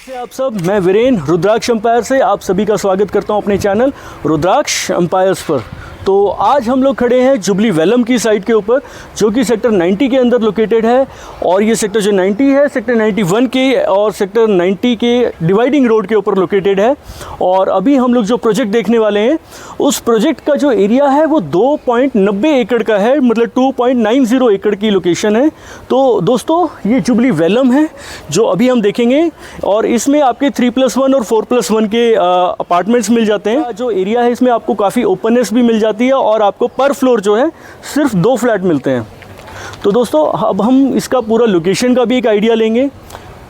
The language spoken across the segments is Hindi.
आप सब, मैं वीरेन रुद्राक्ष एम्पायर से आप सभी का स्वागत करता हूं अपने चैनल रुद्राक्ष एम्पायर्स पर। तो आज हम लोग खड़े हैं जुबली वेलम की साइट के ऊपर, जो कि सेक्टर 90 के अंदर लोकेटेड है। और ये सेक्टर जो 90 है सेक्टर 91 के और सेक्टर 90 के डिवाइडिंग रोड के ऊपर लोकेटेड है। और अभी हम लोग जो प्रोजेक्ट देखने वाले हैं, उस प्रोजेक्ट का जो एरिया है वो 2.90 एकड़ का है, मतलब 2.90 एकड़ की लोकेशन है। तो दोस्तों, ये जुबली वेलम है जो अभी हम देखेंगे, और इसमें आपके 3+1 और 4+1 के अपार्टमेंट्स मिल जाते हैं। जो एरिया है इसमें आपको काफ़ी ओपननेस भी मिल जाती है, और आपको पर फ्लोर जो है सिर्फ 2 फ्लैट मिलते हैं। तो दोस्तों, अब हम इसका पूरा लोकेशन का भी एक आइडिया लेंगे,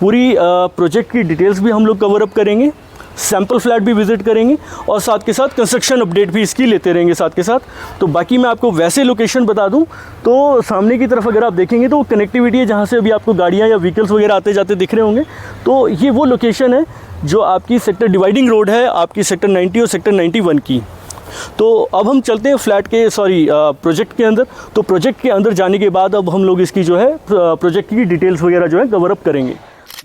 पूरी प्रोजेक्ट की डिटेल्स भी हम लोग कवर अप करेंगे, सैम्पल फ्लैट भी विज़िट करेंगे, और साथ के साथ कंस्ट्रक्शन अपडेट भी इसकी लेते रहेंगे साथ के साथ। तो बाकी मैं आपको वैसे लोकेशन बता दूं तो सामने की तरफ अगर आप देखेंगे तो कनेक्टिविटी है, जहां से अभी आपको गाड़ियां या व्हीकल्स वगैरह आते जाते दिख रहे होंगे। तो ये वो लोकेशन है जो आपकी सेक्टर डिवाइडिंग रोड है, आपकी सेक्टर 90 और सेक्टर 91 की। तो अब हम चलते हैं फ्लैट के प्रोजेक्ट के अंदर। तो प्रोजेक्ट के अंदर जाने के बाद अब हम लोग इसकी जो है प्रोजेक्ट की डिटेल्स वगैरह जो है कवर अप करेंगे।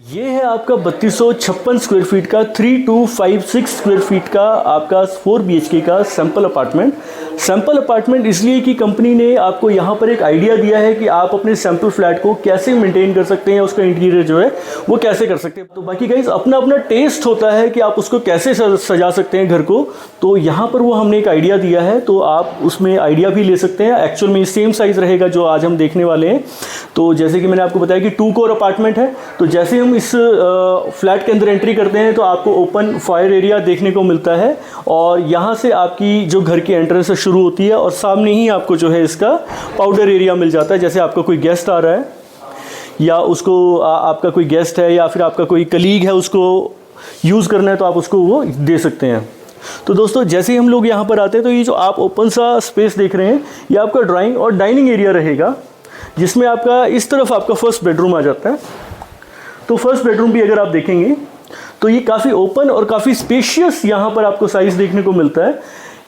ये है आपका 3256 स्क्वायर फीट का 3256 स्क्वायर फीट का आपका 4 BHK का सैम्पल अपार्टमेंट। सैम्पल अपार्टमेंट इसलिए कि कंपनी ने आपको यहाँ पर एक आइडिया दिया है कि आप अपने सैम्पल फ्लैट को कैसे मेंटेन कर सकते हैं, उसका इंटीरियर जो है वो कैसे कर सकते हैं। तो बाकी गाइस, अपना अपना टेस्ट होता है कि आप उसको कैसे सजा सकते हैं घर को। तो यहाँ पर वो हमने एक आइडिया दिया है, तो आप उसमें आइडिया भी ले सकते हैं। एक्चुअल में सेम साइज़ रहेगा जो आज हम देखने वाले हैं। तो जैसे कि मैंने आपको बताया कि 2 कोर अपार्टमेंट है। तो जैसे हम इस फ्लैट के अंदर एंट्री करते हैं तो आपको ओपन फायर एरिया देखने को मिलता है, और यहाँ से आपकी जो घर की एंट्रेंस शुरू होती है, और सामने ही आपको जो है इसका पाउडर एरिया मिल जाता है। जैसे आपका कोई गेस्ट आ रहा है, या उसको आपका कोई गेस्ट है, या फिर आपका कोई कलीग है, उसको यूज़ करना है तो आप उसको वो दे सकते हैं। तो दोस्तों, जैसे ही हम लोग यहाँ पर आते हैं तो ये जो आप ओपन सा स्पेस देख रहे हैं, ये आपका ड्राइंग और डाइनिंग एरिया रहेगा, जिसमें आपका इस तरफ आपका फर्स्ट बेडरूम आ जाता है। तो फर्स्ट बेडरूम भी अगर आप देखेंगे तो ये काफ़ी ओपन और काफ़ी स्पेशियस यहाँ पर आपको साइज़ देखने को मिलता है।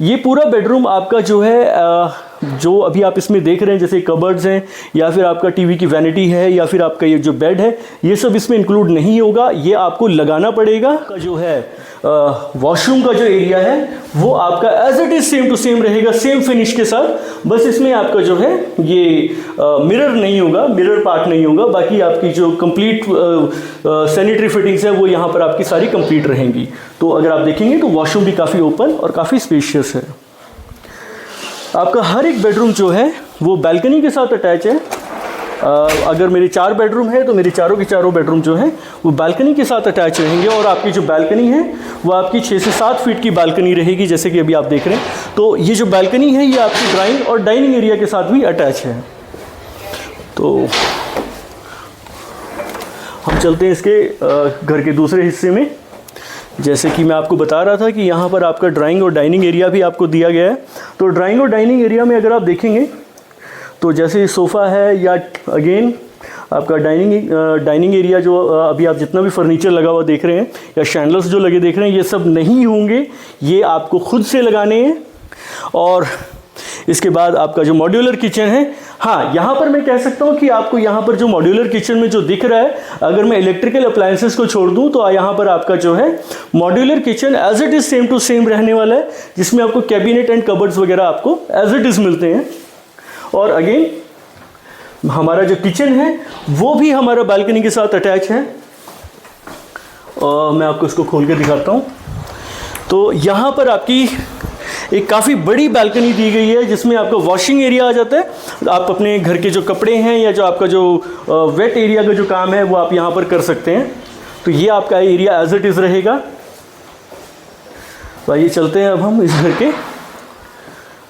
ये पूरा बेडरूम आपका जो है जो अभी आप इसमें देख रहे हैं, जैसे कबर्ड्स हैं, या फिर आपका टीवी की वैनिटी है, या फिर आपका ये जो बेड है, ये सब इसमें इंक्लूड नहीं होगा, ये आपको लगाना पड़ेगा। का जो है वॉशरूम का जो एरिया है वो आपका as it is same to same रहेगा, सेम फिनिश के साथ। बस इसमें आपका जो है ये मिरर नहीं होगा, मिरर पार्ट नहीं होगा। बाकी आपकी जो कंप्लीट सैनिटरी फिटिंग्स है वो यहाँ पर आपकी सारी कंप्लीट रहेंगी। तो अगर आप देखेंगे तो वॉशरूम भी काफ़ी ओपन और काफ़ी स्पेशियस है। आपका हर एक बेडरूम जो है वो बैल्कनी के साथ अटैच है। अगर मेरे 4 बेडरूम है तो मेरे चारों के चारों बेडरूम जो है वो बैल्कनी के साथ अटैच रहेंगे, और आपकी जो बैल्कनी है वो आपकी 6 से 7 फीट की बैल्कनी रहेगी, जैसे कि अभी आप देख रहे हैं। तो ये जो बैल्कनी है ये आपकी ड्राइंग और डाइनिंग एरिया के साथ भी अटैच है। तो हम चलते हैं इसके घर के दूसरे हिस्से में। जैसे कि मैं आपको बता रहा था कि यहाँ पर आपका ड्राइंग और डाइनिंग एरिया भी आपको दिया गया है। तो ड्राइंग और डाइनिंग एरिया में अगर आप देखेंगे तो जैसे सोफ़ा है, या अगेन आपका डाइनिंग एरिया जो अभी आप जितना भी फर्नीचर लगा हुआ देख रहे हैं, या शैंडल्स जो लगे देख रहे हैं, ये सब नहीं होंगे, ये आपको खुद से लगाने हैं। और इसके बाद आपका जो मॉड्यूलर किचन है, हाँ, यहाँ पर मैं कह सकता हूँ कि आपको यहाँ पर जो मॉड्यूलर किचन में जो दिख रहा है, अगर मैं इलेक्ट्रिकल अप्लायंसेस को छोड़ दूँ तो यहाँ पर आपका जो है modular kitchen as it is same to same रहने वाला है, जिसमें आपको कैबिनेट एंड कबर्ड्स वगैरह आपको एज इट इज़ मिलते हैं। और अगेन हमारा जो किचन है वो भी हमारा बालकनी के साथ अटैच है, और मैं आपको इसको खोल के दिखाता हूँ। तो यहाँ पर आपकी एक काफ़ी बड़ी बालकनी दी गई है, जिसमें आपका वॉशिंग एरिया आ जाता है। आप अपने घर के जो कपड़े हैं, या जो आपका जो वेट एरिया का जो काम है वो आप यहाँ पर कर सकते हैं। तो ये आपका एरिया एज इट इज़ रहेगा। तो आइए चलते हैं अब हम इस घर के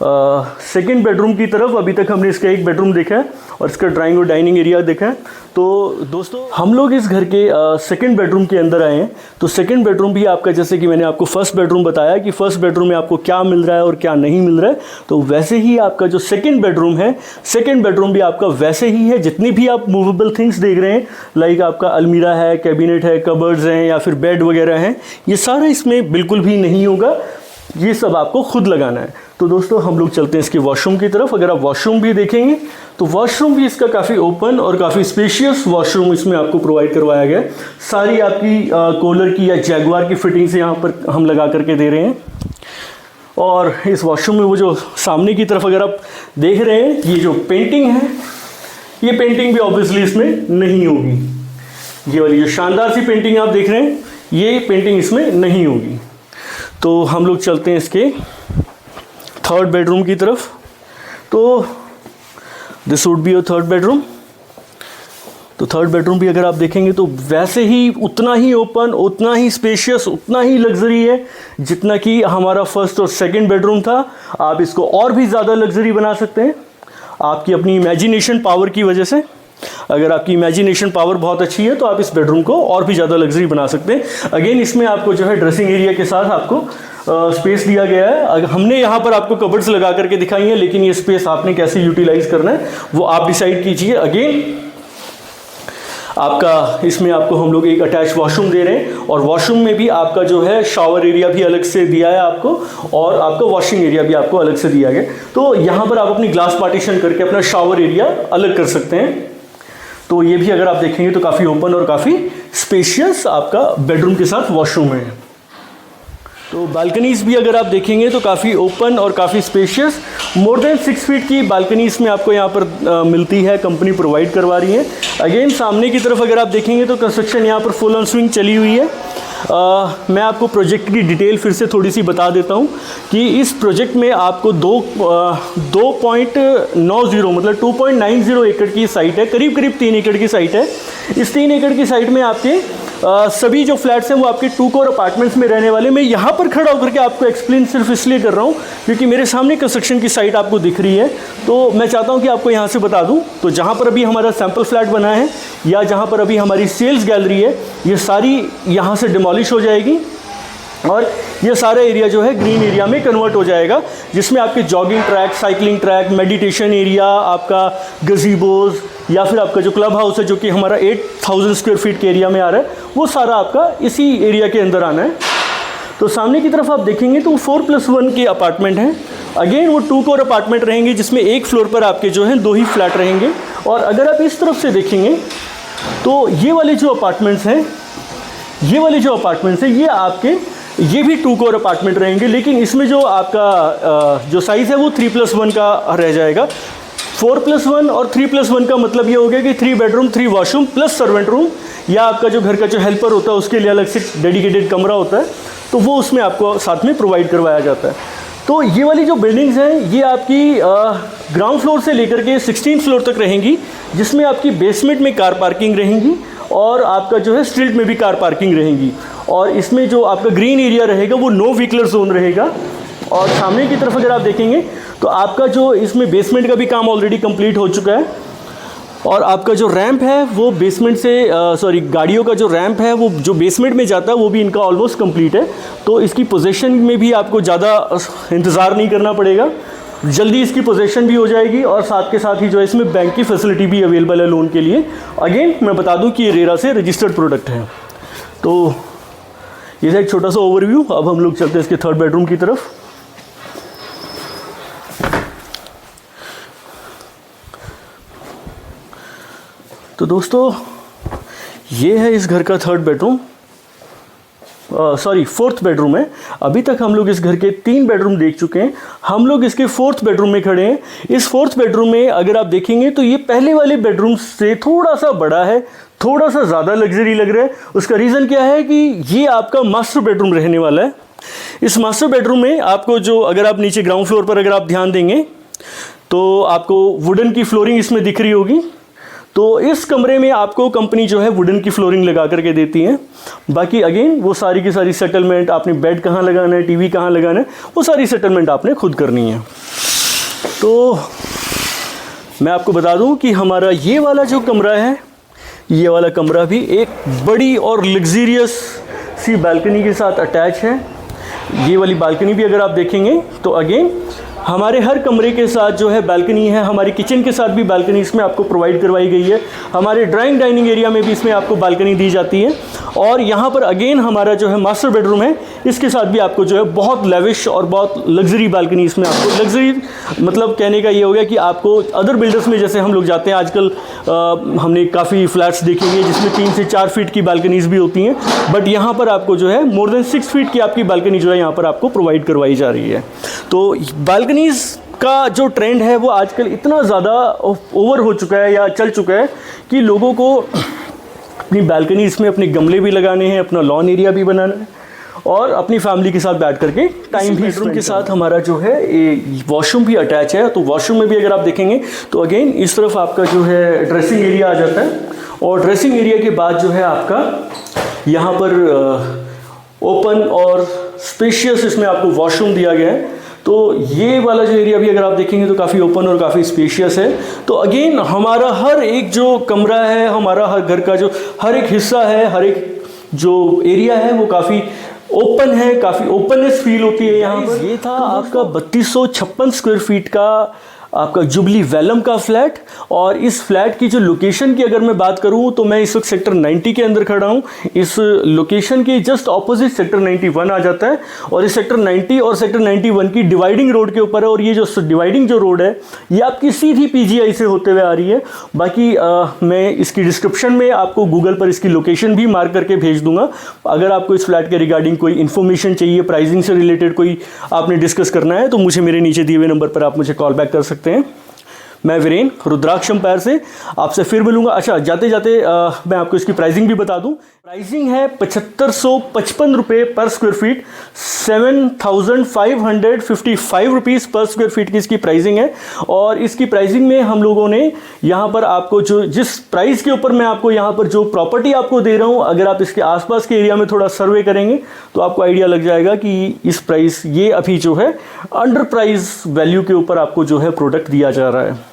सेकेंड बेडरूम की तरफ। अभी तक हमने इसका एक बेडरूम देखा है और इसका ड्राइंग और डाइनिंग एरिया देखा है। तो दोस्तों, हम लोग इस घर के सेकंड बेडरूम के अंदर आए हैं। तो सेकंड बेडरूम भी आपका, जैसे कि मैंने आपको फर्स्ट बेडरूम बताया कि फर्स्ट बेडरूम में आपको क्या मिल रहा है और क्या नहीं मिल रहा है, तो वैसे ही आपका जो सेकंड बेडरूम है, सेकंड बेडरूम भी आपका वैसे ही है। जितनी भी आप मूवेबल थिंग्स देख रहे हैं, लाइक आपका अलमीरा है, कैबिनेट है, कबर्ड्स हैं, या फिर बेड वगैरह हैं, ये सारा इसमें बिल्कुल भी नहीं होगा। ये सब आपको खुद लगाना है। तो दोस्तों हम लोग चलते हैं इसके वॉशरूम की तरफ। अगर आप वॉशरूम भी देखेंगे तो वॉशरूम भी इसका काफ़ी ओपन और काफ़ी स्पेशियस वॉशरूम इसमें आपको प्रोवाइड करवाया गया है। सारी आपकी कॉलर की या जैगुआर की फिटिंग्स यहाँ पर हम लगा करके दे रहे हैं। और इस वॉशरूम में वो जो सामने की तरफ अगर आप देख रहे हैं, ये जो पेंटिंग है, ये पेंटिंग भी ऑब्वियसली इसमें नहीं होगी। ये वाली जो शानदार सी पेंटिंग आप देख रहे हैं, ये पेंटिंग इसमें नहीं होगी। तो हम लोग चलते हैं इसके थर्ड बेडरूम की तरफ। तो this would be your third bedroom. तो थर्ड बेडरूम भी अगर आप देखेंगे तो वैसे ही उतना ही ओपन, उतना ही स्पेशियस, उतना ही लग्जरी है जितना कि हमारा फर्स्ट और सेकंड बेडरूम था। आप इसको और भी ज़्यादा लग्जरी बना सकते हैं आपकी अपनी इमेजिनेशन पावर की वजह से। अगर आपकी इमेजिनेशन पावर बहुत अच्छी है तो आप इस बेडरूम को और भी ज़्यादा लग्जरी बना सकते हैं। अगेन इसमें आपको जो है ड्रेसिंग एरिया के साथ आपको स्पेस दिया गया है। हमने यहाँ पर आपको कबर्ड्स लगा करके दिखाई हैं, लेकिन ये स्पेस आपने कैसे यूटिलाइज करना है वो आप डिसाइड कीजिए। अगेन आपका इसमें आपको हम लोग एक अटैच वॉशरूम दे रहे हैं और वॉशरूम में भी आपका जो है शावर एरिया भी अलग से दिया है आपको और आपका वॉशिंग एरिया भी आपको अलग से दिया गया। तो यहाँ पर आप अपनी ग्लास पार्टीशन करके अपना शावर एरिया अलग कर सकते हैं। तो ये भी अगर आप देखेंगे तो काफ़ी ओपन और काफ़ी स्पेशियस आपका बेडरूम के साथ वॉशरूम है। तो बालकनीज भी अगर आप देखेंगे तो काफ़ी ओपन और काफ़ी स्पेशियस, मोर देन 6 फीट की बालकनी इसमें आपको यहाँ पर मिलती है, कंपनी प्रोवाइड करवा रही है। अगेन सामने की तरफ अगर आप देखेंगे तो कंस्ट्रक्शन यहाँ पर फुल ऑन स्विंग चली हुई है। मैं आपको प्रोजेक्ट की डिटेल फिर से थोड़ी सी बता देता हूँ कि इस प्रोजेक्ट में आपको 2.90 मतलब 2.90 एकड़ की साइट है, करीब करीब 3 एकड़ की साइट है। इस 3 एकड़ की साइट में आपके सभी जो फ्लैट्स हैं वो आपके 2 कोर अपार्टमेंट्स में रहने वाले। मैं यहाँ पर खड़ा होकर के आपको एक्सप्लेन सिर्फ इसलिए कर रहा हूँ क्योंकि मेरे सामने कंस्ट्रक्शन की साइट आपको दिख रही है, तो मैं चाहता हूँ कि आपको यहाँ से बता दूँ। तो जहाँ पर अभी हमारा सैम्पल फ्लैट बना है या जहाँ पर अभी हमारी सेल्स गैलरी है, ये सारी यहाँ से डिमोलिश हो जाएगी और ये सारा एरिया जो है ग्रीन एरिया में कन्वर्ट हो जाएगा, जिसमें आपके jogging track, cycling track, meditation area, आपका गजीबोज या फिर आपका जो क्लब हाउस है जो कि हमारा 8000 स्क्वायर फीट के एरिया में आ रहा है, वो सारा आपका इसी एरिया के अंदर आना है। तो सामने की तरफ आप देखेंगे तो 4+1 के अपार्टमेंट हैं। अगेन वो 2 कोर अपार्टमेंट रहेंगे जिसमें एक फ्लोर पर आपके जो हैं 2 ही फ्लैट रहेंगे। और अगर आप इस तरफ से देखेंगे तो ये वाले जो अपार्टमेंट्स हैं, ये आपके ये भी 2 कोर अपार्टमेंट रहेंगे, लेकिन इसमें जो आपका जो साइज़ है वो 3+1 का रह जाएगा। 4+1 और 3+1 का मतलब ये हो गया कि 3 bedroom 3 washroom plus servant room, या आपका जो घर का जो हेल्पर होता है उसके लिए अलग से डेडिकेटेड कमरा होता है, तो वो उसमें आपको साथ में प्रोवाइड करवाया जाता है। तो ये वाली जो बिल्डिंग्स हैं ये आपकी ग्राउंड फ्लोर से लेकर के 16 फ्लोर तक रहेंगी, जिसमें आपकी बेसमेंट में कार पार्किंग रहेंगी और आपका जो है स्ट्रीट में भी कार पार्किंग रहेंगी। और इसमें जो आपका ग्रीन एरिया रहेगा वो नो व्हीकलर जोन रहेगा। और सामने की तरफ अगर आप देखेंगे तो आपका जो इसमें बेसमेंट का भी काम ऑलरेडी कंप्लीट हो चुका है और आपका जो रैंप है वो बेसमेंट से गाड़ियों का जो रैंप है वो जो बेसमेंट में जाता है वो भी इनका ऑलमोस्ट कंप्लीट है। तो इसकी पोजीशन में भी आपको ज़्यादा इंतज़ार नहीं करना पड़ेगा, जल्दी इसकी पोजीशन भी हो जाएगी और साथ के साथ ही जो है इसमें बैंक की फैसिलिटी भी अवेलेबल है लोन के लिए। अगेन मैं बता दूं कि ये रेरा से रजिस्टर्ड प्रोडक्ट है। तो ये था एक छोटा सा ओवरव्यू। अब हम लोग चलते हैं इसके थर्ड बेडरूम की तरफ। तो दोस्तों ये है इस घर का थर्ड बेडरूम, फोर्थ बेडरूम है। अभी तक हम लोग इस घर के 3 बेडरूम देख चुके हैं, हम लोग इसके 4th बेडरूम में खड़े हैं। इस 4th बेडरूम में अगर आप देखेंगे तो ये पहले वाले बेडरूम से थोड़ा सा बड़ा है, थोड़ा सा ज़्यादा लग्जरी लग रहा है। उसका रीज़न क्या है कि ये आपका मास्टर बेडरूम रहने वाला है। इस मास्टर बेडरूम में आपको जो अगर आप नीचे ग्राउंड फ्लोर पर अगर आप ध्यान देंगे तो आपको वुडन की फ्लोरिंग इसमें दिख रही होगी। तो इस कमरे में आपको कंपनी जो है वुडन की फ्लोरिंग लगा करके देती है। बाकी अगेन वो सारी की सारी सेटलमेंट, आपने बेड कहाँ लगाना है, टीवी कहाँ लगाना है, वो सारी सेटलमेंट आपने खुद करनी है। तो मैं आपको बता दूं कि हमारा ये वाला जो कमरा है, ये वाला कमरा भी एक बड़ी और लग्जरियस सी बालकनी के साथ अटैच है। ये वाली बालकनी भी अगर आप देखेंगे तो अगेन हमारे हर कमरे के साथ जो है बालकनी है, हमारी किचन के साथ भी बालकनी इसमें आपको प्रोवाइड करवाई गई है। हमारे ड्राइंग डाइनिंग एरिया में भी इसमें आपको बालकनी दी जाती है। और यहाँ पर अगेन हमारा जो है मास्टर बेडरूम है, इसके साथ भी आपको जो है बहुत लेविश और बहुत लग्जरी बालकनी इसमें आपको, लग्जरी मतलब कहने का ये हो गया कि आपको अदर बिल्डर्स में जैसे हम लोग जाते हैं आजकल, हमने काफ़ी फ्लैट्स देखेंगे जिसमें 3 से 4 फीट की बालकनीज भी होती हैं, बट यहाँ पर आपको जो है मोर देन 6 फीट की आपकी बालकनी जो है यहाँ पर आपको प्रोवाइड करवाई जा रही है। तो बालकनीज का जो ट्रेंड है वो आजकल इतना ज़्यादा ओवर हो चुका है या चल चुका है कि लोगों को अपनी बालकनी इसमें अपने गमले भी लगाने हैं, अपना लॉन एरिया भी बनाना है और अपनी फैमिली के साथ बैठ करके टाइम भी। बेडरूम के साथ हमारा जो है ये वॉशरूम भी अटैच है। तो वॉशरूम में भी अगर आप देखेंगे तो अगेन इस तरफ आपका जो है ड्रेसिंग एरिया आ जाता है और ड्रेसिंग एरिया के बाद जो है आपका यहाँ पर ओपन और स्पेशियस इसमें आपको वॉशरूम दिया गया है। तो ये वाला जो एरिया भी अगर आप देखेंगे तो काफ़ी ओपन और काफ़ी स्पेशियस है। तो अगेन हमारा हर एक जो कमरा है, हमारा हर घर का जो हर एक हिस्सा है, हर एक जो एरिया है वो काफ़ी ओपन है, काफ़ी ओपननेस फील होती है यहाँ पर। ये था आपका 3256 स्क्वायर फीट का आपका जुबली वेलम का फ्लैट। और इस फ्लैट की जो लोकेशन की अगर मैं बात करूं तो मैं इस वक्त सेक्टर 90 के अंदर खड़ा हूं। इस लोकेशन के जस्ट ऑपोजिट सेक्टर 91 आ जाता है और इस सेक्टर 90 और सेक्टर 91 की डिवाइडिंग रोड के ऊपर है। और ये जो डिवाइडिंग जो रोड है ये आपकी सीधी PGI से होते हुए आ रही है। बाकी मैं इसकी डिस्क्रिप्शन में आपको गूगल पर इसकी लोकेशन भी मार्क करके भेज दूंगा। अगर आपको इस फ्लैट के रिगार्डिंग कोई इन्फॉर्मेशन चाहिए, प्राइसिंग से रिलेटेड कोई आपने डिस्कस करना है तो मुझे मेरे नीचे दिए हुए नंबर पर आप मुझे कॉल बैक कर सकते हैं। मैं वीरेन रुद्राक्ष एम्पायर से आपसे फिर मिलूंगा। अच्छा, जाते जाते मैं आपको इसकी प्राइसिंग भी बता दूं। प्राइसिंग है 7555 रुपये पर स्क्वायर फीट, 7555 रुपीज़ पर स्क्वायर फीट की इसकी प्राइसिंग है। और इसकी प्राइसिंग में हम लोगों ने यहाँ पर आपको जो जिस प्राइस के ऊपर मैं आपको यहाँ पर जो प्रॉपर्टी आपको दे रहा हूँ, अगर आप इसके आसपास के एरिया में थोड़ा सर्वे करेंगे तो आपको आइडिया लग जाएगा कि इस प्राइस ये अभी जो है अंडर प्राइस वैल्यू के ऊपर आपको जो है प्रोडक्ट दिया जा रहा है।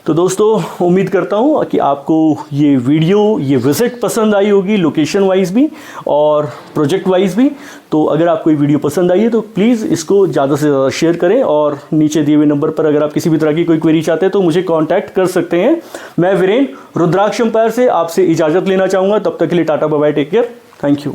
तो दोस्तों, उम्मीद करता हूँ कि आपको ये वीडियो, ये विज़िट पसंद आई होगी, लोकेशन वाइज भी और प्रोजेक्ट वाइज भी। तो अगर आपको ये वीडियो पसंद आई है तो प्लीज़ इसको ज़्यादा से ज़्यादा शेयर करें और नीचे दिए हुए नंबर पर अगर आप किसी भी तरह की कोई क्वेरी चाहते हैं तो मुझे कांटेक्ट कर सकते हैं। मैं वीरेन रुद्राक्ष एम्पायर से आपसे इजाज़त लेना चाहूँगा। तब तक के लिए tata bye bye, take care, thank you.